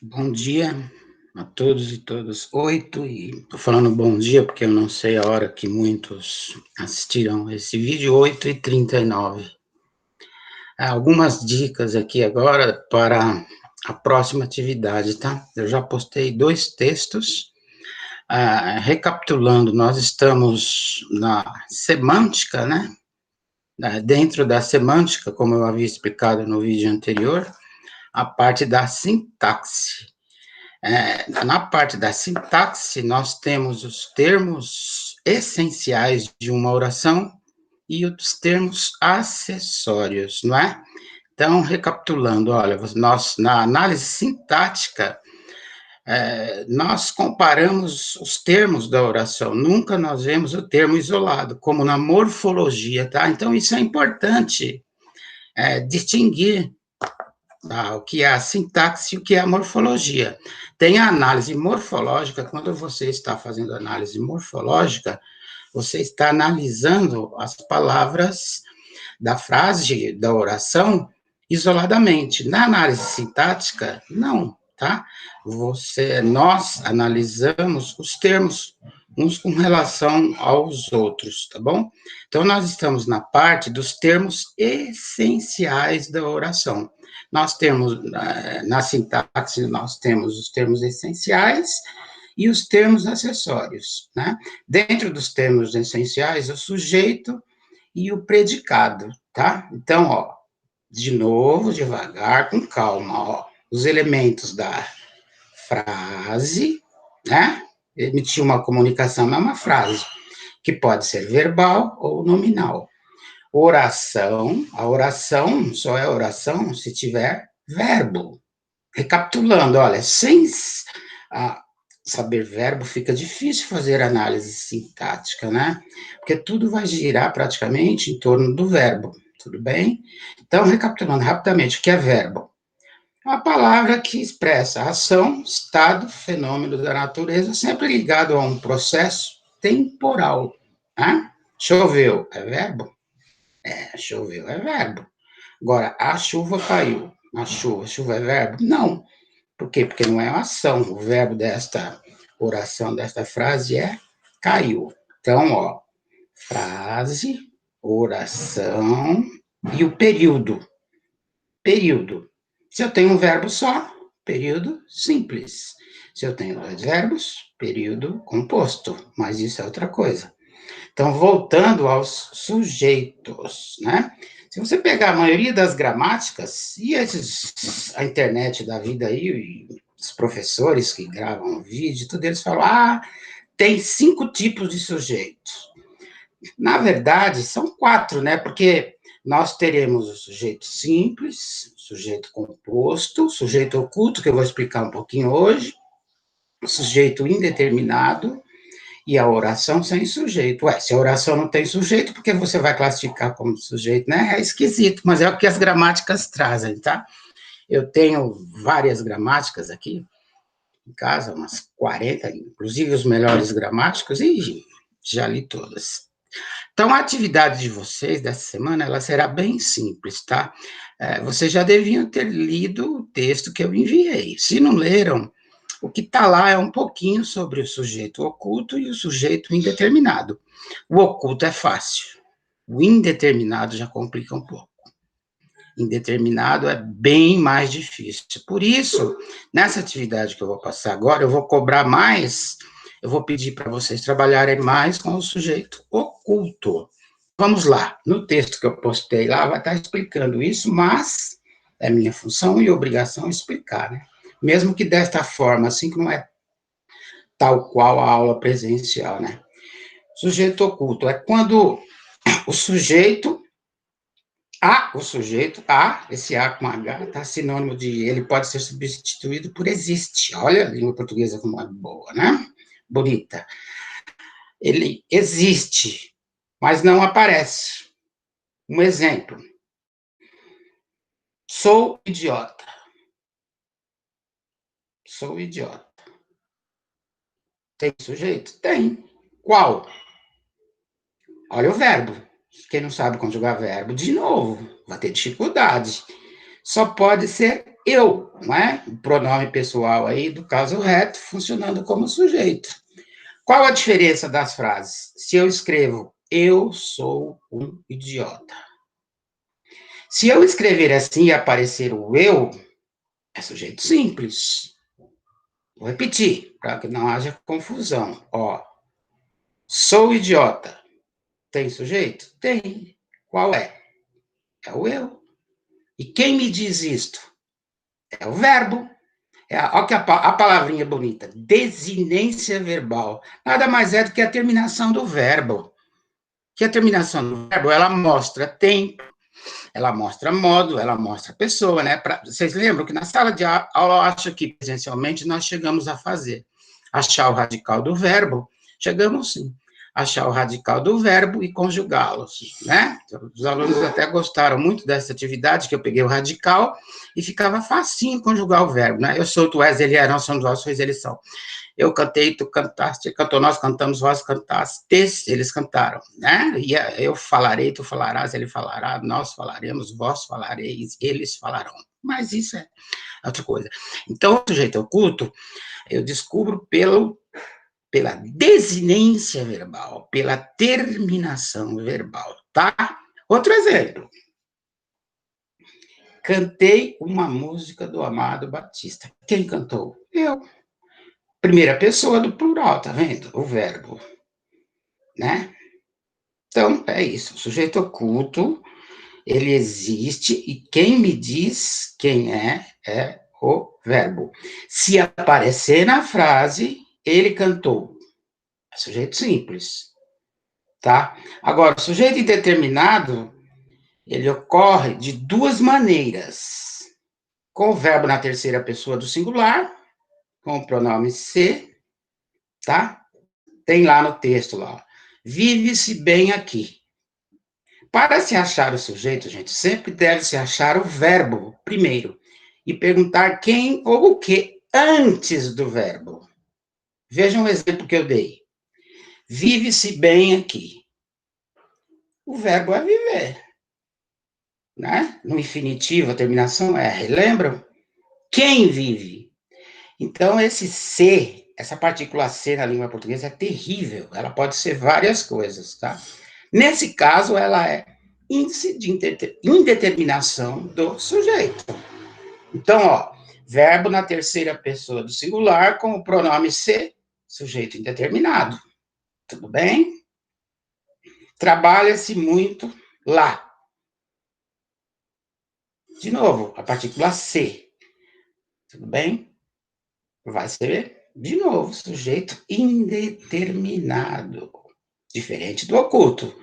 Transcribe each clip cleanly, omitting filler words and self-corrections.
Bom dia a todos e todas. 8 e estou falando bom dia porque eu não sei a hora que muitos assistiram esse vídeo, 8h39. Algumas dicas aqui agora para a próxima atividade, tá? Eu já postei 2 textos. Recapitulando, nós estamos na semântica, né? Dentro da semântica, como eu havia explicado no vídeo anterior, a parte da sintaxe. Na parte da sintaxe, nós temos os termos essenciais de uma oração e os termos acessórios, não é? Então, recapitulando, olha, nós, na análise sintática, nós comparamos os termos da oração, nunca nós vemos o termo isolado, como na morfologia, tá? Então, isso é importante, distinguir o que é a sintaxe e o que é a morfologia. Tem a análise morfológica, quando você está fazendo análise morfológica, você está analisando as palavras da frase, da oração, isoladamente. Na análise sintática, não, tá? Nós analisamos os termos uns com relação aos outros, tá bom? Então, nós estamos na parte dos termos essenciais da oração. Nós temos, na sintaxe, nós temos os termos essenciais e os termos acessórios, né? Dentro dos termos essenciais, o sujeito e o predicado, tá? Então, ó, de novo, devagar, com calma, ó. Os elementos da frase, né? Emitir uma comunicação é uma frase, que pode ser verbal ou nominal. Oração, a oração só é oração se tiver verbo. Recapitulando, olha, sem saber verbo fica difícil fazer análise sintática, né? Porque tudo vai girar praticamente em torno do verbo, tudo bem? Então, recapitulando rapidamente, o que é verbo? Uma palavra que expressa ação, estado, fenômeno da natureza, sempre ligado a um processo temporal. Né? Choveu, é verbo? Choveu é verbo. Agora, a chuva caiu. Chuva é verbo? Não. Por quê? Porque não é uma ação. O verbo desta oração, desta frase é caiu. Então, ó, frase, oração e o período. Período. Se eu tenho um verbo só, período simples. Se eu tenho 2 verbos, período composto. Mas isso é outra coisa. Então, voltando aos sujeitos, né? Se você pegar a maioria das gramáticas, e a internet da vida aí, e os professores que gravam vídeo, tudo eles falam, tem 5 tipos de sujeitos. Na verdade, são 4, né? Porque nós teremos o sujeito simples, o sujeito composto, o sujeito oculto, que eu vou explicar um pouquinho hoje, o sujeito indeterminado, e a oração sem sujeito. Se a oração não tem sujeito, por que você vai classificar como sujeito, né? É esquisito, mas é o que as gramáticas trazem, tá? Eu tenho várias gramáticas aqui em casa, umas 40, inclusive os melhores gramáticos, e já li todas. Então, a atividade de vocês dessa semana, ela será bem simples, tá? Vocês já deviam ter lido o texto que eu enviei. Se não leram, o que está lá é um pouquinho sobre o sujeito oculto e o sujeito indeterminado. O oculto é fácil, o indeterminado já complica um pouco. Indeterminado é bem mais difícil. Por isso, nessa atividade que eu vou passar agora, eu vou cobrar mais, eu vou pedir para vocês trabalharem mais com o sujeito oculto. Vamos lá, no texto que eu postei lá, vai estar explicando isso, mas é minha função e obrigação explicar, né? Mesmo que desta forma, assim, que não é tal qual a aula presencial, né? Sujeito oculto é quando o sujeito, esse A com H, tá sinônimo de, ele pode ser substituído por existe. Olha a língua portuguesa como é boa, né? Bonita. Ele existe, mas não aparece. Um exemplo. Sou idiota. Sou idiota. Tem sujeito? Tem. Qual? Olha o verbo. Quem não sabe conjugar verbo, de novo, vai ter dificuldade. Só pode ser eu, não é? O pronome pessoal aí do caso reto funcionando como sujeito. Qual a diferença das frases? Se eu escrevo eu sou um idiota. Se eu escrever assim e aparecer o eu, é sujeito simples. Vou repetir, para que não haja confusão. Ó, sou idiota. Tem sujeito? Tem. Qual é? É o eu. E quem me diz isto? É o verbo. Olha que a palavrinha bonita. Desinência verbal. Nada mais é do que a terminação do verbo. Que a terminação do verbo, ela mostra tempo, ela mostra modo, ela mostra pessoa, né? Vocês lembram que na sala de aula, eu acho que presencialmente nós chegamos a fazer. Achar o radical do verbo, chegamos sim. Achar o radical do verbo e conjugá-los, né? Os alunos até gostaram muito dessa atividade, que eu peguei o radical e ficava facinho conjugar o verbo, né? Eu sou, tu és, ele é, nós somos, vós sois, eles são. Eu cantei, tu cantaste, cantou, nós cantamos, vós cantastes, eles cantaram, né? E eu falarei, tu falarás, ele falará, nós falaremos, vós falareis, eles falarão. Mas isso é outra coisa. Então, o sujeito oculto, eu descubro pela desinência verbal, pela terminação verbal, tá? Outro exemplo. Cantei uma música do Amado Batista. Quem cantou? Eu. Primeira pessoa do plural, tá vendo? O verbo, né? Então, é isso. O sujeito oculto, ele existe e quem me diz quem é o verbo. Se aparecer na frase, ele cantou. É sujeito simples, tá? Agora, o sujeito indeterminado, ele ocorre de duas maneiras. Com o verbo na terceira pessoa do singular, com o pronome se, tá? Tem lá no texto, lá, vive-se bem aqui. Para se achar o sujeito, gente, sempre deve se achar o verbo primeiro e perguntar quem ou o que antes do verbo. Vejam um exemplo que eu dei. Vive-se bem aqui. O verbo é viver, né? No infinitivo, a terminação R. Lembram? Quem vive? Então, esse C, essa partícula C na língua portuguesa é terrível. Ela pode ser várias coisas, tá? Nesse caso, ela é índice de indeterminação do sujeito. Então, ó, verbo na terceira pessoa do singular com o pronome se, sujeito indeterminado. Tudo bem? Trabalha-se muito lá. De novo, a partícula se. Tudo bem? Vai ser, de novo, sujeito indeterminado. Diferente do oculto.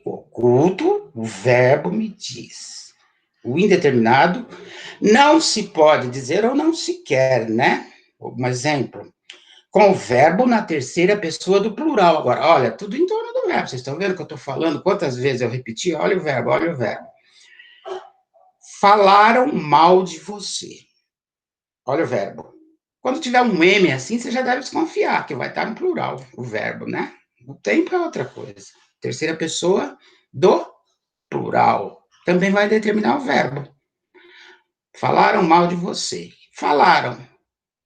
O oculto, o verbo me diz. O indeterminado não se pode dizer ou não se quer, né? Um exemplo. Com o verbo na terceira pessoa do plural. Agora, olha, tudo em torno do verbo. Vocês estão vendo o que eu estou falando? Quantas vezes eu repeti? Olha o verbo, olha o verbo. Falaram mal de você. Olha o verbo. Quando tiver um M assim, você já deve desconfiar, que vai estar no plural, o verbo, né? O tempo é outra coisa. Terceira pessoa do plural. Também vai determinar o verbo. Falaram mal de você. Falaram.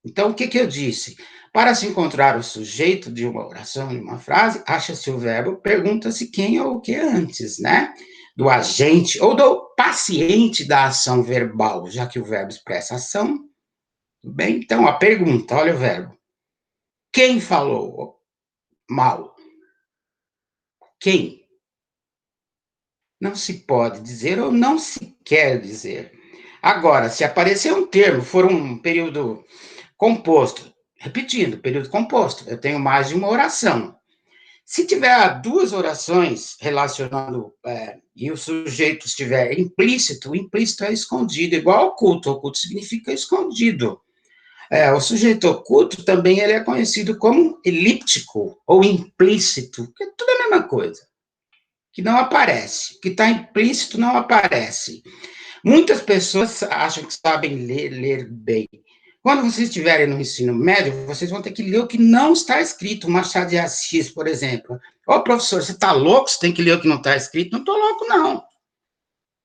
Então, o que eu disse? Para se encontrar o sujeito de uma oração, de uma frase, acha-se o verbo, pergunta-se quem ou o que antes, né? Do agente ou do paciente da ação verbal, já que o verbo expressa ação. Tudo bem? Então, a pergunta, olha o verbo. Quem falou mal? Quem? Não se pode dizer ou não se quer dizer. Agora, se aparecer um termo, for um período composto, repetindo, período composto, eu tenho mais de uma oração. Se tiver duas orações relacionando, e o sujeito estiver implícito, o implícito é escondido, igual oculto. Oculto significa escondido. O sujeito oculto também ele é conhecido como elíptico ou implícito, que é tudo a mesma coisa, que não aparece, que está implícito não aparece. Muitas pessoas acham que sabem ler bem. Quando vocês estiverem no ensino médio, vocês vão ter que ler o que não está escrito. Machado de Assis, por exemplo. Ô, professor, você está louco? Você tem que ler o que não está escrito? Não estou louco, não.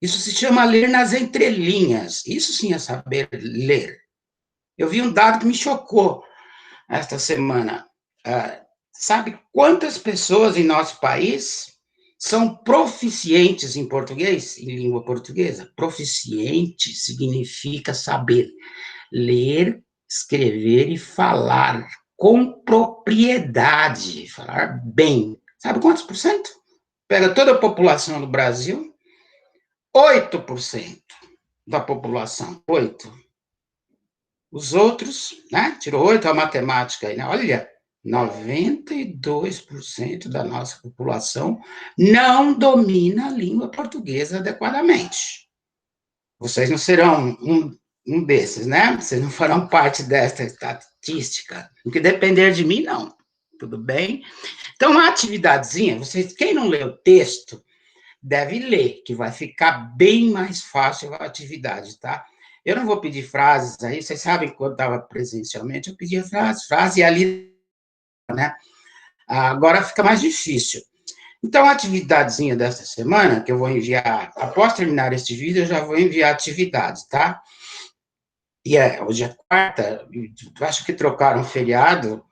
Isso se chama ler nas entrelinhas. Isso sim é saber ler. Eu vi um dado que me chocou esta semana. Sabe quantas pessoas em nosso país são proficientes em português, em língua portuguesa? Proficiente significa saber ler, escrever e falar com propriedade, falar bem. Sabe quantos por cento? Pega toda a população do Brasil, 8% da população, 8%. Os outros, né? Tirou 8 a matemática aí, né? Olha, 92% da nossa população não domina a língua portuguesa adequadamente. Vocês não serão um desses, né? Vocês não farão parte desta estatística. O que depender de mim, não. Tudo bem? Então, uma atividadezinha, vocês, quem não lê o texto, deve ler, que vai ficar bem mais fácil a atividade, tá? Eu não vou pedir frases aí, vocês sabem, quando estava presencialmente, eu pedia frase e ali, né? Agora fica mais difícil. Então, a atividadezinha dessa semana, que eu vou enviar, após terminar este vídeo, eu já vou enviar atividades, tá? E hoje é quarta, eu acho que trocaram o feriado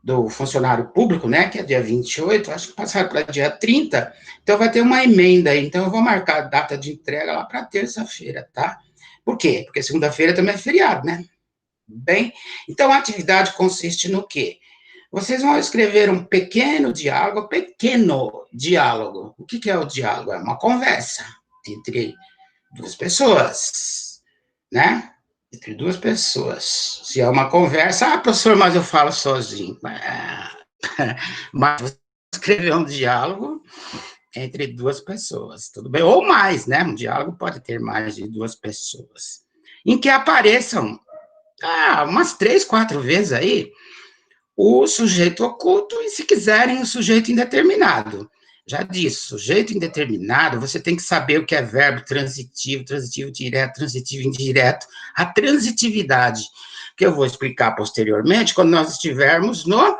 do funcionário público, né, que é dia 28, acho que passaram para dia 30, então vai ter uma emenda aí, então eu vou marcar a data de entrega lá para terça-feira, tá? Por quê? Porque segunda-feira também é feriado, né? Bem, então a atividade consiste no quê? Vocês vão escrever um pequeno diálogo. O que é o diálogo? É uma conversa entre duas pessoas, né? Entre duas pessoas. Se é uma conversa, professor, mas eu falo sozinho. Mas você escrever um diálogo entre duas pessoas, tudo bem? Ou mais, né? Um diálogo pode ter mais de duas pessoas. Em que apareçam umas 3, 4 vezes aí o sujeito oculto e, se quiserem, o sujeito indeterminado. Já disse, sujeito indeterminado, você tem que saber o que é verbo transitivo, transitivo direto, transitivo indireto, a transitividade, que eu vou explicar posteriormente, quando nós estivermos no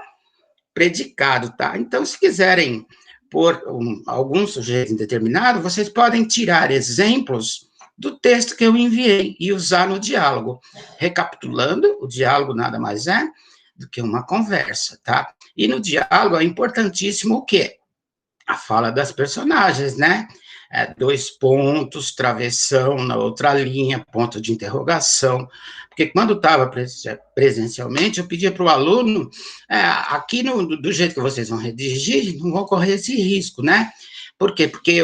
predicado, tá? Então, se quiserem pôr algum sujeito indeterminado, vocês podem tirar exemplos do texto que eu enviei e usar no diálogo. Recapitulando, o diálogo nada mais é do que uma conversa, tá? E no diálogo é importantíssimo o quê? A fala das personagens, né? 2 pontos, travessão na outra linha, ponto de interrogação. Porque quando estava presencialmente, eu pedia para o aluno, aqui do jeito que vocês vão redigir, não vão correr esse risco, né? Por quê? Porque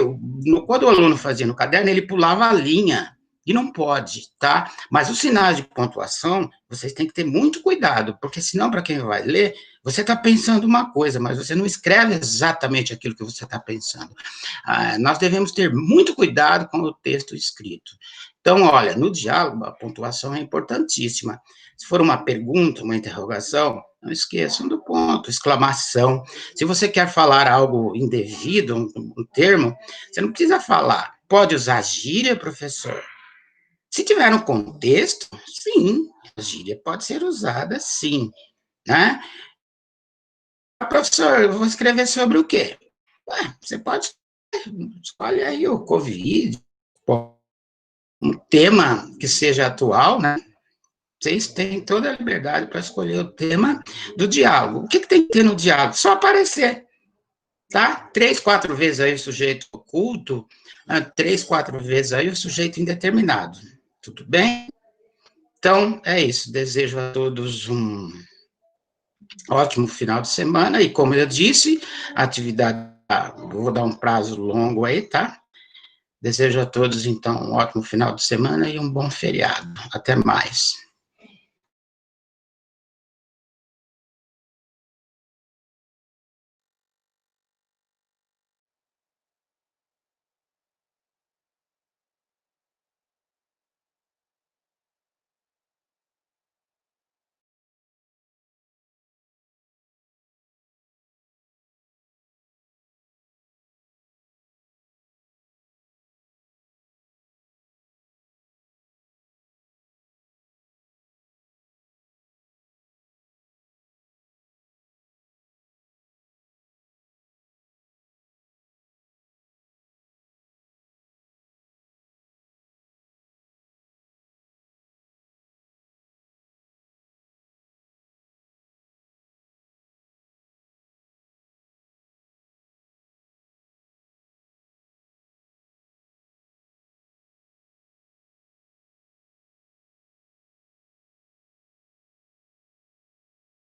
quando o aluno fazia no caderno, ele pulava a linha, e não pode, tá? Mas os sinais de pontuação, vocês têm que ter muito cuidado, porque senão, para quem vai ler, você está pensando uma coisa, mas você não escreve exatamente aquilo que você está pensando. Nós devemos ter muito cuidado com o texto escrito. Então, olha, no diálogo, a pontuação é importantíssima. Se for uma pergunta, uma interrogação, não esqueçam do ponto, exclamação. Se você quer falar algo indevido, um termo, você não precisa falar. Pode usar gíria, professor? Se tiver no contexto, sim, a gíria pode ser usada, sim, né? Professor, eu vou escrever sobre o quê? Você pode escolher aí o Covid, um tema que seja atual, né? Vocês têm toda a liberdade para escolher o tema do diálogo. O que tem que ter no diálogo? Só aparecer, tá? 3, 4 vezes aí o sujeito oculto, 3, 4 vezes aí o sujeito indeterminado. Tudo bem? Então, é isso. Desejo a todos um ótimo final de semana, e como eu disse, a atividade, vou dar um prazo longo aí, tá? Desejo a todos, então, um ótimo final de semana e um bom feriado. Até mais.